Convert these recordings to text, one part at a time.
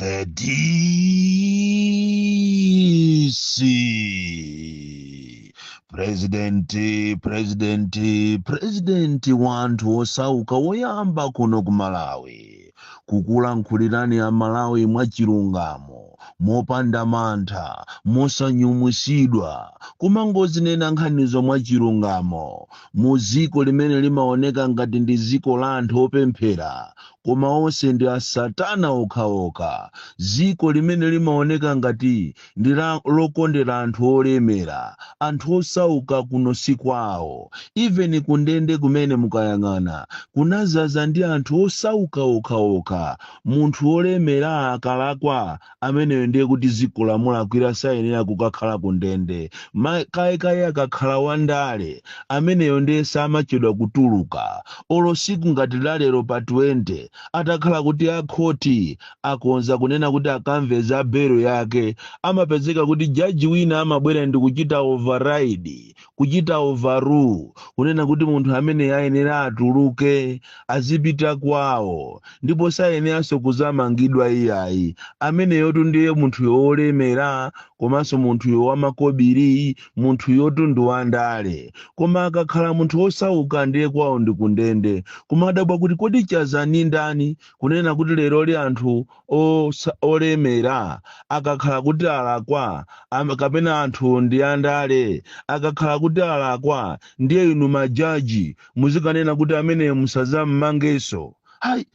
The DC Presidenti wanthu osauka woyamba kuno ku Malawi kukulankhulirani a Malawi mwachilungamo mopanda mantha mosanyumwisidwa kumangozinena nkhanizo mwachilungamo mu dziko limene limaoneka ngati ndi dziko la anthu opemphera koma onse ndi a Satana okhaokha, dziko limene limaoneka ngati ndi lokondera anthu olemera, anthu osauka kuno si kwawo. Even kundende kumene mukayang'ana kunazaza ndi anthu osauka okhaokha. Munthu olemera akalakwa ameneyo ndiye kuti dziko lamulakwira sayenera kukakhala kundende. Kayekaye akakhala wandale ameneyo ndiye samachedwa kutuluka. Olo siku ngati lalero pa 20 atakhala kuti akhoti akonza kunena kuti akamveza belo yake, amapezeka kuti jaji wina amabwera ndi kuchita override, kuchita overrule, kunena kuti munthu amene ayenera atuluke azipita kwawo, ndipo sayeneranso kuzamangidwa iyayi. Ameneyotu ndiye munthu wolemera komanso munthu wamakobiri, munthu yotu ndi wandale. Koma akakhala munthu osauka ndiye kwawo ndi kundende. Kumadabwa kuti kodi chazani ndani kunena kuti lero li anthu olemera akakhala kuti alakwa kapena anthu ndi andale akakhala kuti alakwa ndiye inu majaji muzikanena kuti amene musazammangeso. Hai,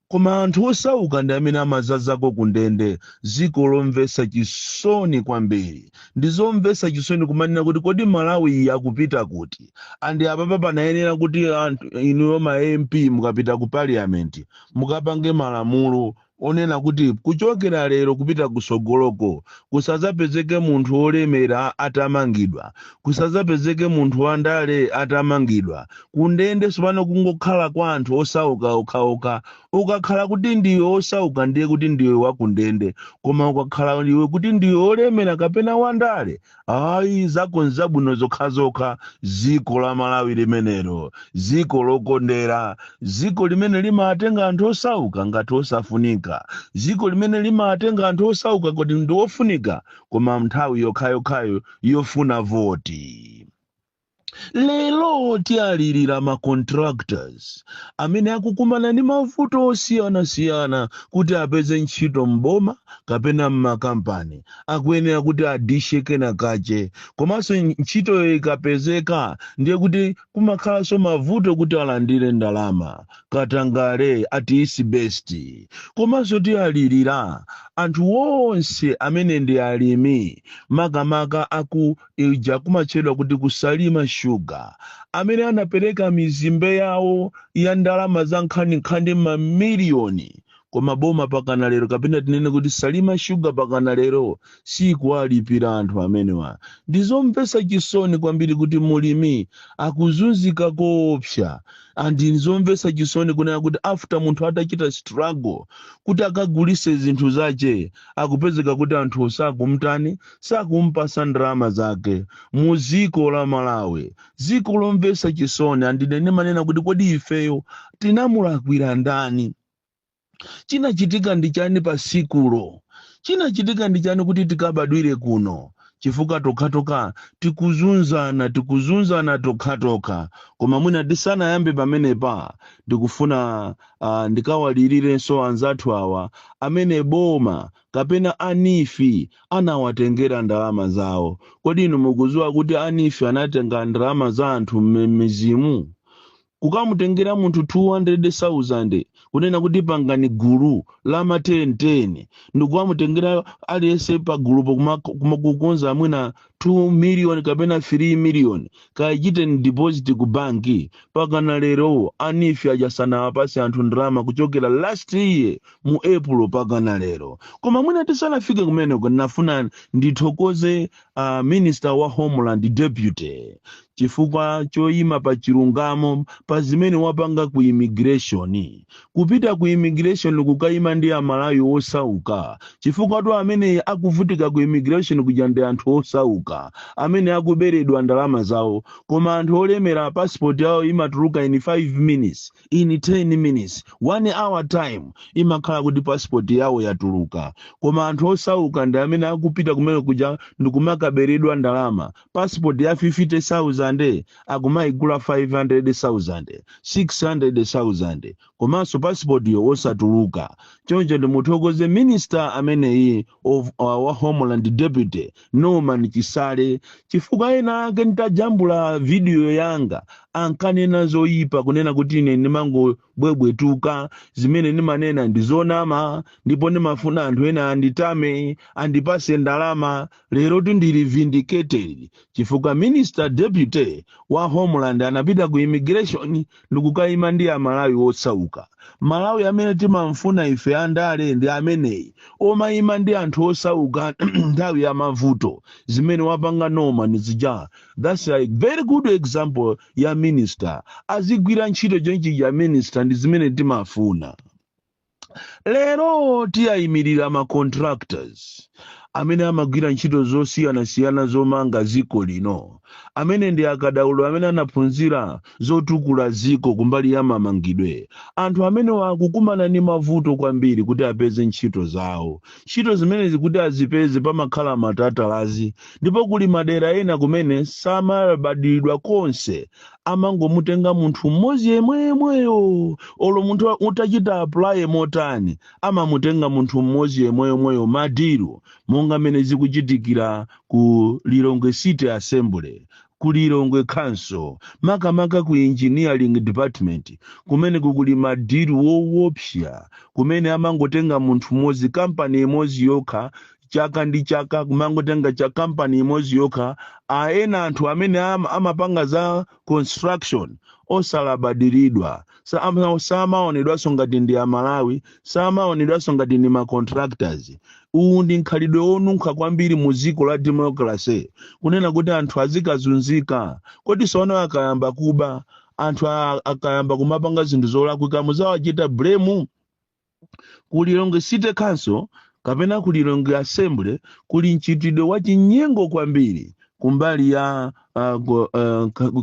koma anthu osauka ndi amene amazazako kundende. Dziko lomvetsa chisoni kwambiri. Ndizomvetsa chisoni kumanena kuti kodi Malawi akupita kuti? Andi apapa panayenera kuti anthu inuyo ma MP mukapita ku parliament mukapange malamulo onena kuti kuchokera lero kupita kusogoloko kusazapezeke munthu olemera atamangidwa, kusazapezeke munthu wandale atamangidwa. Kundende sipano kungokhala kwa anthu osauka okhaokha. Ukakhala kuti ndiwe osauka ndiye kuti ndiwe wakundende, koma ukakhala ndiwe kuti ndiwe olemera kapena wandale, ayi zako nzabwino zokhazokha. Dziko la Malawi limenelo, dziko lokondera, dziko limene limatenga anthu osauka ngati osafunika, dziko limene limatenga anthu osauka kuti ndi ofunika koma nthawi yokhayokhayo yofuna voti. Lero tialirira ma contractors amene akukumana ndi mavuto osiyanasiyana kuti apeze ntchito mboma kapena mmakampani. Akuyenera kuti adisheke na kache, komanso ntchitoyo ikapezeka ndiye kuti kumakhalanso mavuto kuti alandire ndalama. Katangale ati isi best. Komanso tialirira anthu onse amene ndi alimi makamaka aku ija kumachedwa kuti kusalima sugar, amene anapereka mizimbe yawo ya ndalama za nkhani mamiliyoni, koma boma pakana lero kapena tinene kuti salima sugar pakana lero sikuwalipira anthu amenewa. Ndizomvetsa chisoni kwambiri kuti mulimi akuzunzika koopsa. Andi ndizomvetsa chisoni kunena kuti after munthu atachita struggle kuti akagulise zinthu zache akupezeka kuti anthu sakumtani, sakumpasa ndalama zake. Mu dziko la Malawi, dziko lomvetsa chisoni. Andine manena kuti kodi ifeyo tinamulakwira ndani? Chinachitika ndi chani pa sikulo? Chinachitika ndi chani kuti tikabadwire kuno? Chifukwa tokhatoka tikuzunzana tokhatoka. Koma mwina tisanayambe pamenepa ndikufuna ndikawalirirenso anzathu awa amene boma kapena anifi anawatengera ndalama zawo. Kodi inu mukudziwa kuti anifi anatenga ndalama za anthu m'mizimu? Kukamutengera munthu 200,000 kunena kuti pangani gulu la matentene, ndikukamutengera aliyense pa gulupo kumakukonza mwina 2 million kapena 3 million kayachite ni deposit ku banki. Pakana lero anifi ajasana wapasi anthu ndalama kuchokera last year mu April pakana lero. Koma mwina tisanafike kumeneko nafuna ndithokoze Minister wa Homeland Deputy chifukwa choyima pa chilungamo pa zimene wapanga ku immigration. Kupita ku immigration kukayima ndi Amalawi osauka, chifukwa to amene akuvutika ku immigration kuja ndi anthu osauka. osauka amene akuberedwa ndalama zawo koma anthu olemera passport yawo imatuluka in 5 minutes in 10 minutes 1 hour time imakhala kuti passport yawo yatuluka koma anthu osauka ndi amene akupita kumene kuja ndikumakaberedwa ndalama passport ya 50,000 akumayigula 500,000 600,000 komanso passport yo osatuluka choncho ndimuthokoze minister ameneyi wa Homeland Deputy Norman Chisale chifukwa ena ake nditajambula video yanga ankanena zoyipa kunena kuti ine ndimangobwebwetuka zimene ndimanena ndizonama ndipo ndimafuna anthu ena anditame andipase ndalama lero ndili vindicated chifukwa minister deputy wa Homeland anapita ku immigration ndikukayima ndi amalawi osauka malawi amene timamfuna ife andale ndi ameneyi omayima ndi anthu osauka nthawi ya mavuto zimene wapanga Norman zija that's a very good example ya minister azigwira ntchito chonchi ya minister ndi zimene timafuna lero tiyayimirira ma contractors amene amagwira ntchito zosiyana-siyana zomanga ziko lino amene ndi akadaulo amene anaphunzira zotukula ziko kumbali ya mamangidwe anthu amene wakukumana ndi mavuto kwambiri kuti apeze ntchito zawo ntchito zimene zikuti azipeze pamakhala matatalazi ndipo kuli madera ena kumene samalabadilidwa konse amangomutenga munthu mmodzi yemweyo olo munthu utachita apply motani amamutenga munthu mmodzi yemweyo madiru monga mene zikuchitikira ku Lilongwe City Assembly ku Lilongwe Council makamaka ku engineering department kumene kukuli madiru woopsa kumene amangotenga munthu mmodzi company imodzi yokha chaka ndi chaka kumangotenga cha company imodzi yokha aena anthu amene amapanga za construction osalabadiridwa samaonedwaso ngati ndi amalawi samaonedwaso ngati ndi ma contractors uwu ndi nkhalidwe onunkha kwambiri mu dziko la democracy kunena kuti anthu azikazunzika kodi sono akayamba kuba anthu akayamba kumapanga zinthu zolakwika muzawachita blame ku Lilongwe City Council kapena ku Lilongwe Assembly kuli mchitidwe wa chinyengo kwambiri kumbali ya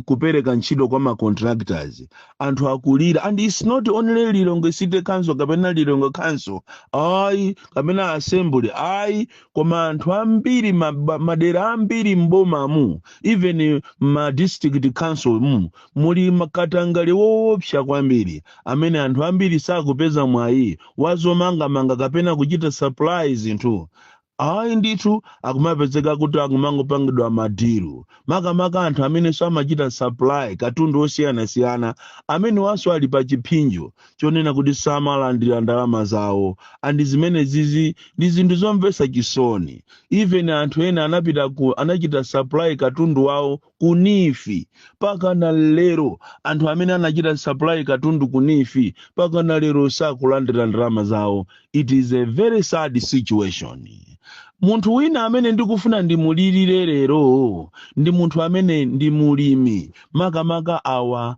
kupereka ntchito kwa ma contractors anthu akulira and it's not only Lilongwe City Council kapena Lilongwe Council ai kapena Assembly ai koma anthu ambiri madera ambiri mbomamu even ma district council muli makatangale woopsa kwambiri amene anthu ambiri sakupeza mwayi wazomanga kapena kuchita supplies nthu ai ndithu akumapezeka kuti akumangopangidwa madiru makamaka anthu amene samachita supply katundu osiyana-siyana amene waso ali pa chipinjo chonena kuti samalandira ndalama zawo andi zimene zizi ndi zinthu zomvetsa chisoni even anthu ena anachita supply katundu wawo kunifi paka na lero anthu amene anachita supply katundu kunifi paka na lero sakulandira ndalama zawo it is a very sad situation munthu wina amene ndikufuna ndimulirire lero ndi munthu amene ndi mulimi makamaka awa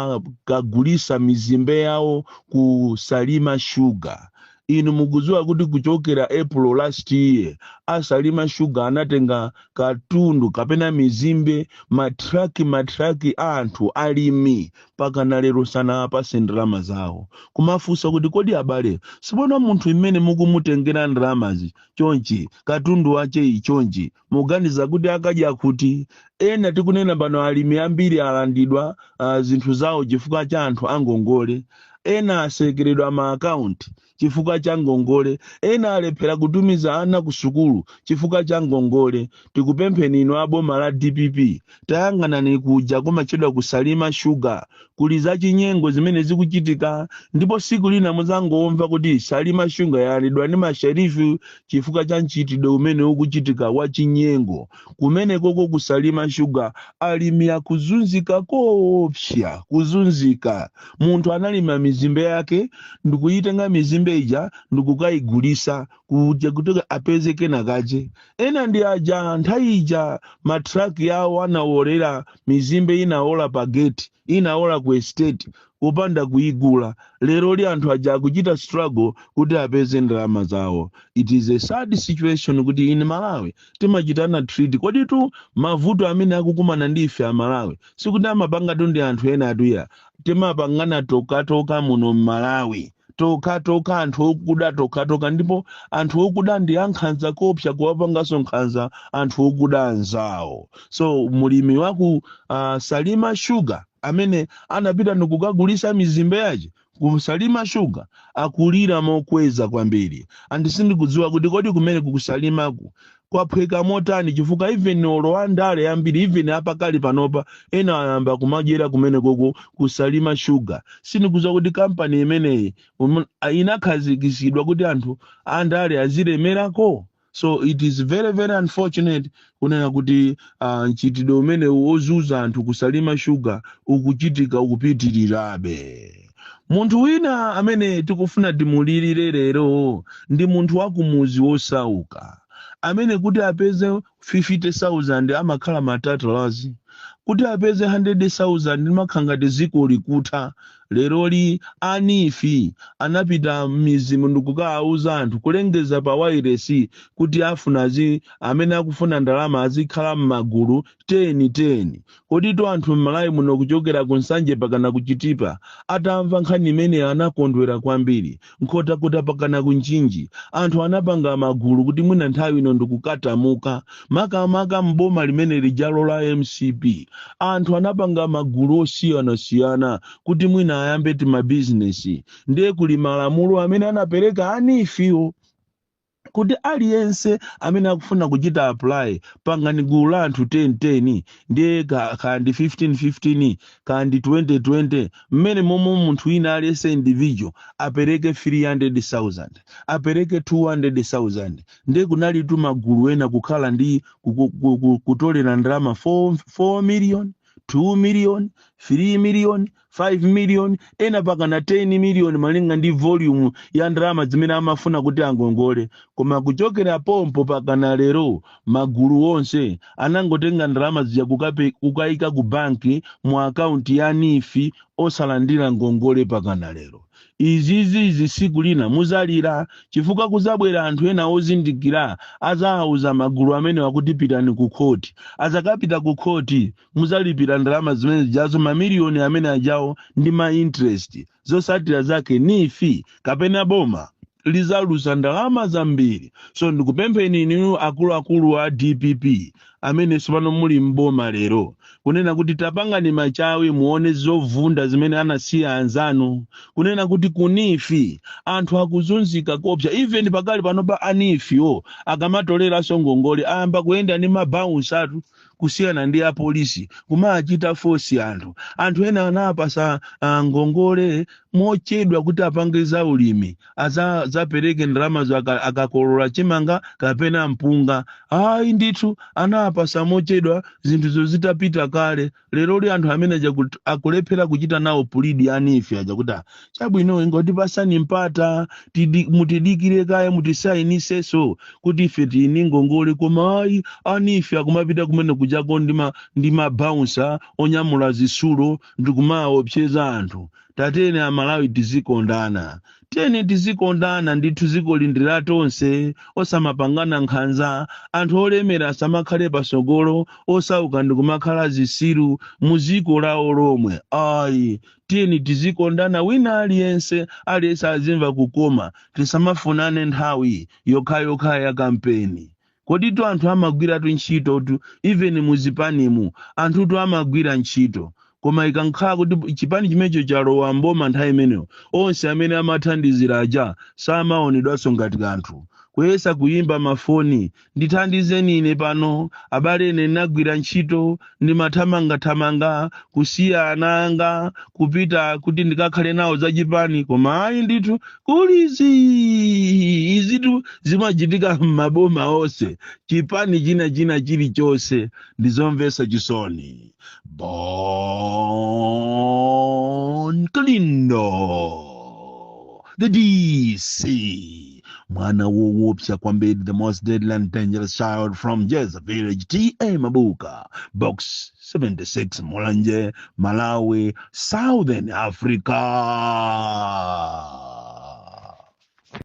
amakagulisa mizimbe yawo ku Salima Sugar inu mukudziwa kuti kuchokera April last year Salima Sugar anatenga katundu kapena mizimbe matraki anthu alimi paka na lero sana apase ndalama zawo kumafunsa kuti kodi abale sibona munthu imene mukumutengera ndalamazi chonchi katundu wache ichonchi muganiza kuti akadya kuti ena tikunena pano alimi ambiri alandidwa zinthu zawo chifukwa cha anthu angongole ena asekeredwa ma account chifukwa cha ngongole ena alephera kutumiza ana ku sukulu chifukwa cha ngongole tikupempheni ino aboma la DPP tayang'anani kuja kumachedwa ku Salima Sugar kuli za chinyengo zimene zikuchitika ndipo siku lina muzangomva kuti Salima Sugar yalidwa ndi masherifu chifukwa cha mchitidwe umene ukuchitika wa chinyengo kumene koko ku Salima Sugar alimia kuzunzika koopsa kuzunzika munthu analima mizimbe yake ndikuyitenga mizimbe ija ndikukayigulisa kuti apezeke nakaje ena ndi aja nthaija matraki yawo anaolera mizimbe inaola pa gate inaola ku estate popanda kuigula. Lero li anthu aja akuchita struggle kuti apeze ndalama zawo. It is a sad situation kuti in Malawi timachitana treat kodi tu mavuto amene akukumana ndi ife a Malawi sikuti amapanga tu ndi anthu ena atuya timapangana tokatoka muno Malawi tokatoka anthu okuda tokatoka ndipo anthu okuda ndi ankhanza kopsa kuwapanganso nkhanza anthu okuda anzawo. So mulimi waku Salima Sugar amene anapita ndikukagulisa mizimbe yace ku Salima Sugar akulira mokweza kwambiri andisindikudziwa kuti kodi kumene kukusalimaku kwaphweka motani chifukwa even olowa ndale yambiri even apakali panopa ena ayamba kumadyera kumene koko ku Salima Sugar. Sindikudziwa kuti kampani imeneyi inakhazikitsidwa kuti anthu andale azilemerako. So it is very very unfortunate kunena kuti mchitidwe umene wozuza anthu ku Salima Sugar ukuchitika ukupitirirabe. Munthu wina amene tikufuna timulirire lero ndi munthu wakumuzi wosauka amene kuti apeze 50,000 amakhala matatu kuti apeze 100,000 limakhangati ziko likutha. Leroli anifi anapita mizimu ndikukauza anthu kulengeza pa wireless kuti afuna amene akufuna ndalama azikhala m'magulu 10 kodi to anthu m'Malawi muno kuchokera ku Nsanje pakana kuchitipa atamva nkhani imene anakondwera kwambiri nkhotakota pakana kunchinji anthu anapanga magulu kuti mwina nthawi ino ndikukatamuka makamaka mboma limene lijalo la MCP anthu anapanga magulu osiyana kuti mwina ayambe ma business ndiye kuli malamulo amene anapereka anifiwo kuti aliyense amene akufuna kuchita apply pangani gulu la anthu 10 ndiye kandi 15 kandi 20 mmene momwe munthu wina aliyense individual apereke 300,000 apereke 200,000 ndiye kunali tu magulu ena kukhala ndi kutolera ndalama 4 million 2 million 3 million 5 million ena pakana 10 million malinga ndi volume ya ndalama zimene amafuna kuti angongole. Koma kuchokera pompo pakana lero magulu onse anangotenga ndalama zija kukayika ku banki mu account ya nifi osalandira ngongole pakana lero. Izizi siku lina muzalira chifukwa kuzabwera anthu ena ozindikira azauza magulu amene wakuti pitani ku court azakapita ku court muzalipira ndalama zimene zijazo mamiliyoni amene ajawo ndi ma interest zosatira zake nifi kapena boma lizaluza ndalama zambiri. So ndikupempheni inu akulu a DPP amene sipano muli mboma lero kunena kuti tapangani machawi muone zovunda zimene anasiya anzanu kunena kuti kunifi anthu akuzunzika kopsa even pakali panopa anifiwo akamatolera ngongole ayamba kuyenda ndi mabounce atu kusiyana ndi a polisi kumachita force anthu ena anapasa ngongole mochedwa kuti apange za ulimi azapereke ndalama akakolola chimanga kapena mpunga ayi ndithu anapasa mochedwa zinthu zozitapita kale. Lero li anthu amene akulephera kuchita nawo pulidi anifi aja kuti chabwino ngoti pasani mpata mutidikire kaya mutisayiniseso kuti ife tini ngongole koma ayi anifi akumapita kumene kujako ndi mabouncer onyamula zisulo ndikumaopseza anthu. Tatene Amalawi tizikondana ndithu zikolindira tonse osamapangana nkhanza anthu olemera asamakhale pasogolo osauka ndikumakhala zisiru muziko lawo lomwe. Ayi tiyeni tizikondana wina aliyense azimva kukoma tisamafunane nthawi yokha ya kampeni. Kodi tu anthu amagwira tu ntchito tu even muzipanimu anthu tu amagwira ntchito koma ikankhala kuti chipani chimecho chalowa mboma nthawi imeneyo onse amene amathandizira aja samaonedwanso ngati kanthu kuyesa kuyimba mafoni ndithandizeni ine pano abale ine nagwira ntchito ndimathamanga kusiya ana anga kupita kuti ndikakhale nawo za chipani koma ayi ndithu kulizi izitu zimachitika m'maboma onse chipani china chilichonse ndizomvetsa chisoni. Bon Clindo, the DC, mwana woopsa kwambiri, the most deadly and dangerous child from Jeza Village, T.A. Mabuka, box 76, Mulanje, Malawi, Southern Africa.